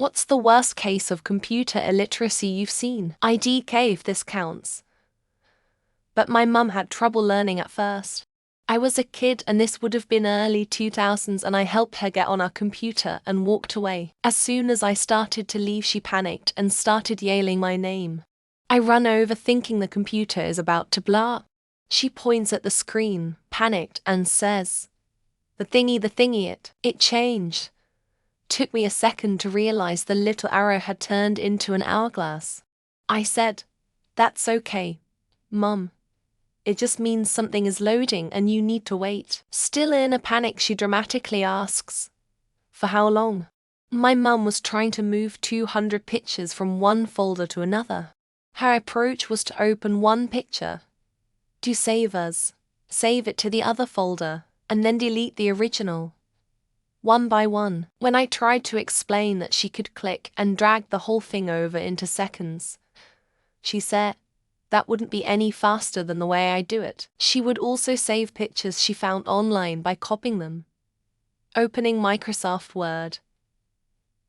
What's the worst case of computer illiteracy you've seen? IDK if this counts. But my mum had trouble learning at first. I was a kid and this would have been early 2000s and I helped her get on our computer and walked away. As soon as I started to leave she panicked and started yelling my name. I run over thinking the computer is about to blow up. She points at the screen, panicked, and says, the thingy, it changed. Took me a second to realize the little arrow had turned into an hourglass. I said, that's okay, Mum. It just means something is loading and you need to wait. Still in a panic, she dramatically asks, for how long? My mum was trying to move 200 pictures from one folder to another. Her approach was to open one picture, do save as, save it to the other folder, and then delete the original. One by one. When I tried to explain that she could click and drag the whole thing over into seconds, she said, that wouldn't be any faster than the way I do it. She would also save pictures she found online by copying them, opening Microsoft Word,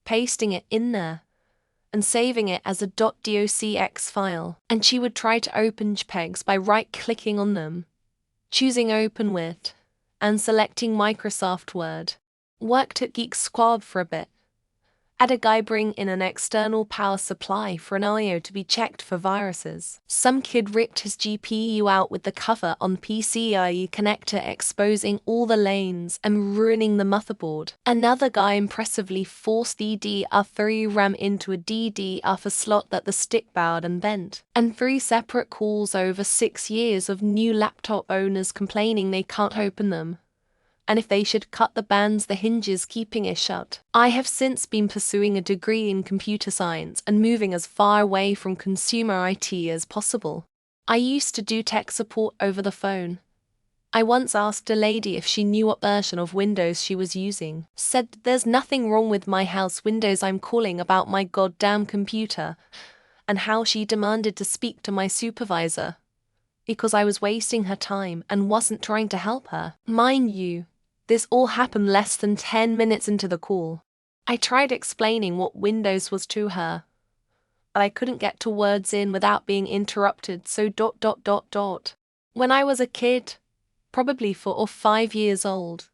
pasting it in there, and saving it as a .docx file. And she would try to open JPEGs by right-clicking on them, choosing Open With, and selecting Microsoft Word. Worked at Geek Squad for a bit. Had a guy bring in an external power supply for an I/O to be checked for viruses. Some kid ripped his GPU out with the cover on PCIe connector, exposing all the lanes and ruining the motherboard. Another guy impressively forced the DDR3 RAM into a DDR4 slot that the stick bowed and bent. And 3 separate calls over 6 years of new laptop owners complaining they can't open them, and if they should cut the bands, the hinges keeping it shut. I have since been pursuing a degree in computer science and moving as far away from consumer IT as possible. I used to do tech support over the phone. I once asked a lady if she knew what version of Windows she was using. Said, there's nothing wrong with my house Windows, I'm calling about my goddamn computer. And how she demanded to speak to my supervisor, because I was wasting her time and wasn't trying to help her. Mind you, this all happened less than 10 minutes into the call. I tried explaining what Windows was to her, but I couldn't get two words in without being interrupted, so ... When I was a kid, probably 4 or 5 years old,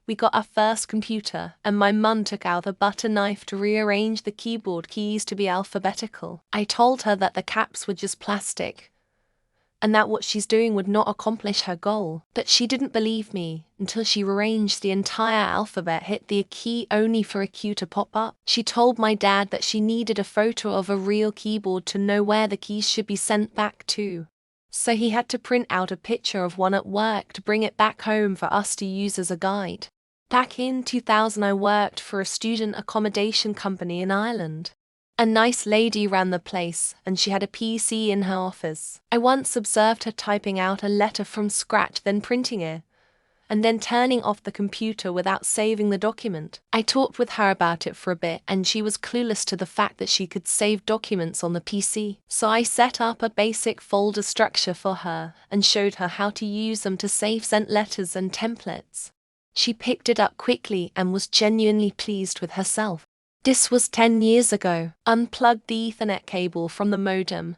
we got our first computer and my mum took out a butter knife to rearrange the keyboard keys to be alphabetical. I told her that the caps were just plastic, and that what she's doing would not accomplish her goal. But she didn't believe me until she rearranged the entire alphabet, hit the key only for a cue to pop up. She told my dad that she needed a photo of a real keyboard to know where the keys should be sent back to. So he had to print out a picture of one at work to bring it back home for us to use as a guide. Back in 2000 I worked for a student accommodation company in Ireland. A nice lady ran the place, and she had a PC in her office. I once observed her typing out a letter from scratch, then printing it, and then turning off the computer without saving the document. I talked with her about it for a bit, and she was clueless to the fact that she could save documents on the PC. So I set up a basic folder structure for her and showed her how to use them to save sent letters and templates. She picked it up quickly and was genuinely pleased with herself. This was 10 years ago. Unplugged the Ethernet cable from the modem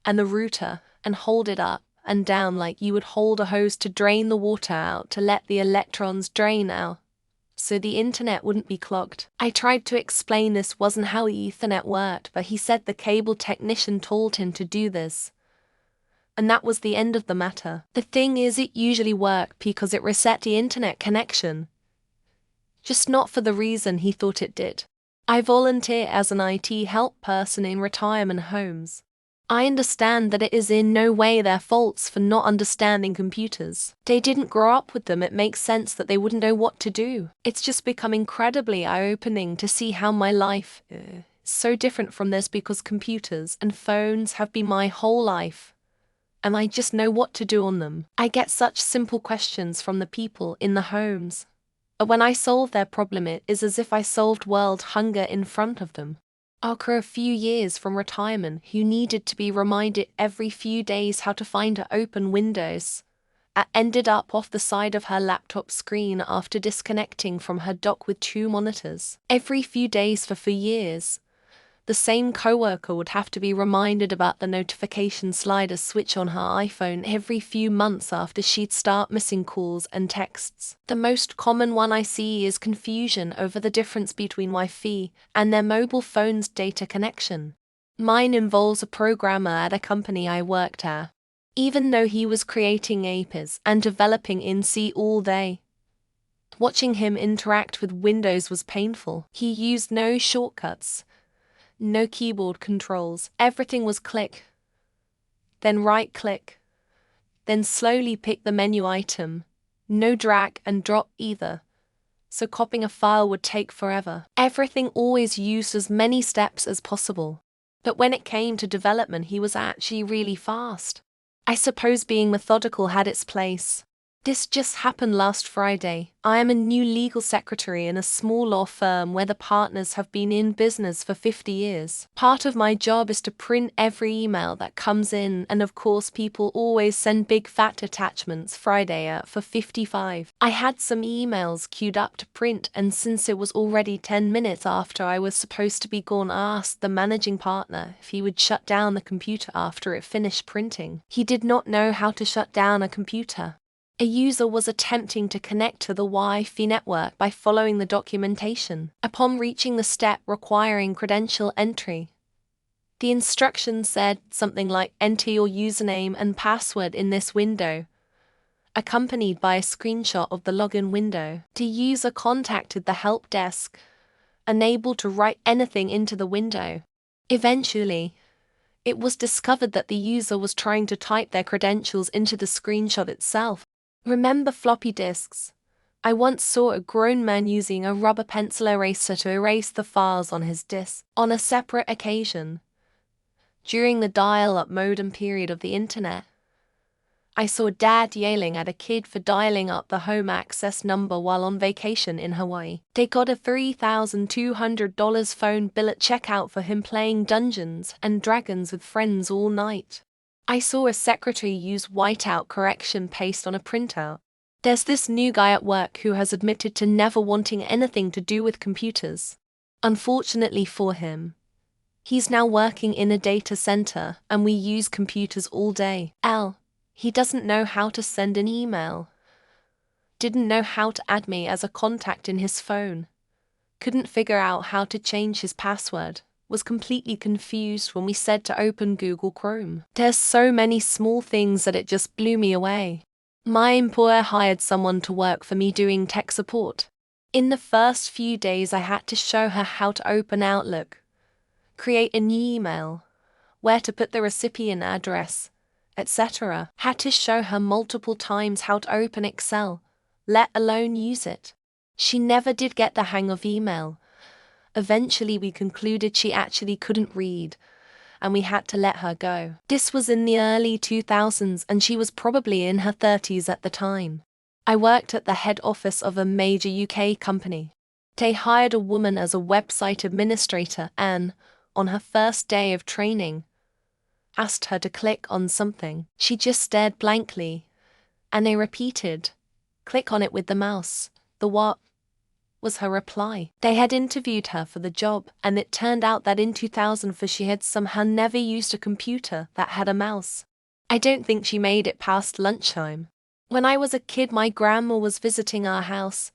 and the router and hold it up and down like you would hold a hose to drain the water out to let the electrons drain out, so the internet wouldn't be clogged. I tried to explain this wasn't how Ethernet worked, but he said the cable technician told him to do this, and that was the end of the matter. The thing is, it usually worked because it reset the internet connection, just not for the reason he thought it did. I volunteer as an IT help person in retirement homes. I understand that it is in no way their faults for not understanding computers. They didn't grow up with them. It makes sense that they wouldn't know what to do. It's just become incredibly eye-opening to see how my life is so different from this, because computers and phones have been my whole life, and I just know what to do on them. I get such simple questions from the people in the homes. But when I solve their problem, it is as if I solved world hunger in front of them. After a few years from retirement, who needed to be reminded every few days how to find or open Windows, ended up off the side of her laptop screen after disconnecting from her dock with 2 monitors. Every few days for years, the same coworker would have to be reminded about the notification slider switch on her iPhone every few months after she'd start missing calls and texts. The most common one I see is confusion over the difference between Wi-Fi and their mobile phone's data connection. Mine involves a programmer at a company I worked at. Even though he was creating APIs and developing in C all day, watching him interact with Windows was painful. He used no shortcuts, no keyboard controls. Everything was click, then right-click, then slowly pick the menu item. No drag and drop either, so copying a file would take forever. Everything always used as many steps as possible. But when it came to development, he was actually really fast. I suppose being methodical had its place. This just happened last Friday. I am a new legal secretary in a small law firm where the partners have been in business for 50 years. Part of my job is to print every email that comes in, and of course people always send big fat attachments Friday at 4:55. I had some emails queued up to print, and since it was already 10 minutes after I was supposed to be gone, I asked the managing partner if he would shut down the computer after it finished printing. He did not know how to shut down a computer. A user was attempting to connect to the Wi-Fi network by following the documentation. Upon reaching the step requiring credential entry, the instructions said something like, "Enter your username and password in this window," accompanied by a screenshot of the login window. The user contacted the help desk, unable to write anything into the window. Eventually, it was discovered that the user was trying to type their credentials into the screenshot itself. Remember floppy disks? I once saw a grown man using a rubber pencil eraser to erase the files on his disk. On a separate occasion, during the dial-up modem period of the internet, I saw a dad yelling at a kid for dialing up the home access number while on vacation in Hawaii. They got a $3,200 phone bill at checkout for him playing Dungeons and Dragons with friends all night. I saw a secretary use whiteout correction paste on a printout. There's this new guy at work who has admitted to never wanting anything to do with computers. Unfortunately for him, he's now working in a data center and we use computers all day. He doesn't know how to send an email. Didn't know how to add me as a contact in his phone. Couldn't figure out how to change his password. Was completely confused when we said to open Google Chrome. There's so many small things that it just blew me away. My employer hired someone to work for me doing tech support. In the first few days I had to show her how to open Outlook, create a new email, where to put the recipient address, etc. Had to show her multiple times how to open Excel, let alone use it. She never did get the hang of email. Eventually we concluded she actually couldn't read, and we had to let her go. This was in the early 2000s and she was probably in her 30s at the time. I worked at the head office of a major UK company. They hired a woman as a website administrator and, on her first day of training, asked her to click on something. She just stared blankly, and they repeated, "Click on it with the mouse." "The what?" was her reply. They had interviewed her for the job, and it turned out that in 2004 she had somehow never used a computer that had a mouse. I don't think she made it past lunchtime. When I was a kid, my grandma was visiting our house,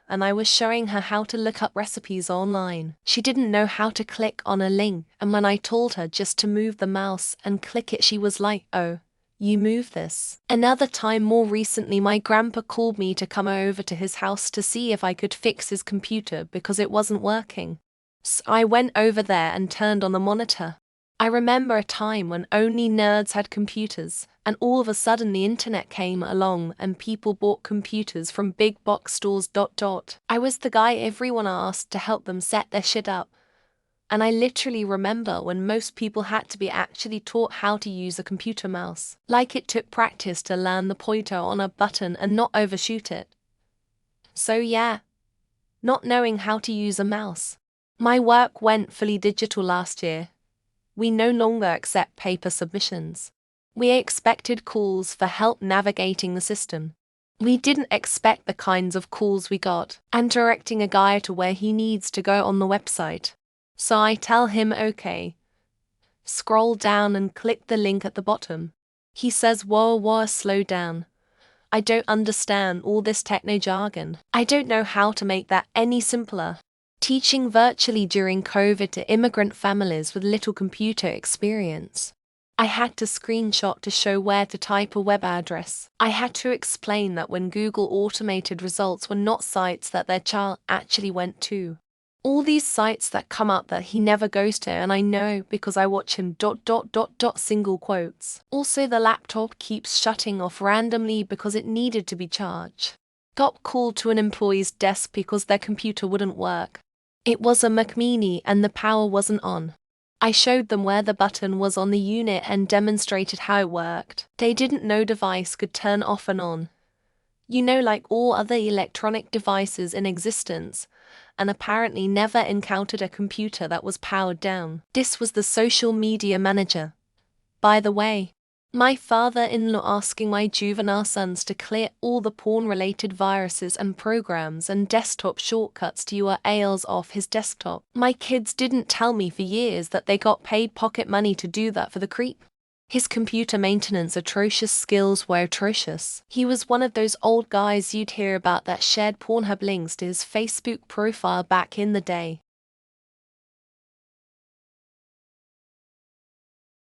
and I was showing her how to look up recipes online. She didn't know how to click on a link, and when I told her just to move the mouse and click it, she was like, "Oh, you move this." Another time more recently, my grandpa called me to come over to his house to see if I could fix his computer because it wasn't working. So I went over there and turned on the monitor. I remember a time when only nerds had computers, and all of a sudden the internet came along and people bought computers from big box stores. I was the guy everyone asked to help them set their shit up. And I literally remember when most people had to be actually taught how to use a computer mouse. Like it took practice to land the pointer on a button and not overshoot it. So yeah, not knowing how to use a mouse. My work went fully digital last year. We no longer accept paper submissions. We expected calls for help navigating the system. We didn't expect the kinds of calls we got, and directing a guy to where he needs to go on the website. So I tell him okay. Scroll down and click the link at the bottom. He says whoa, slow down. I don't understand all this techno jargon. I don't know how to make that any simpler. Teaching virtually during COVID to immigrant families with little computer experience. I had to screenshot to show where to type a web address. I had to explain that when Google automated results were not sites that their child actually went to. All these sites that come up that he never goes to, and I know because I watch him ... single quotes. Also, the laptop keeps shutting off randomly because it needed to be charged. Got called to an employee's desk because their computer wouldn't work. It was a Mac Mini and the power wasn't on. I showed them where the button was on the unit and demonstrated how it worked. They didn't know device could turn off and on. You know, like all other electronic devices in existence, and apparently never encountered a computer that was powered down. This was the social media manager. By the way, my father-in-law asking my juvenile sons to clear all the porn-related viruses and programs and desktop shortcuts to URLs off his desktop. My kids didn't tell me for years that they got paid pocket money to do that for the creep. His computer maintenance atrocious skills were atrocious. He was one of those old guys you'd hear about that shared Pornhub links to his Facebook profile back in the day.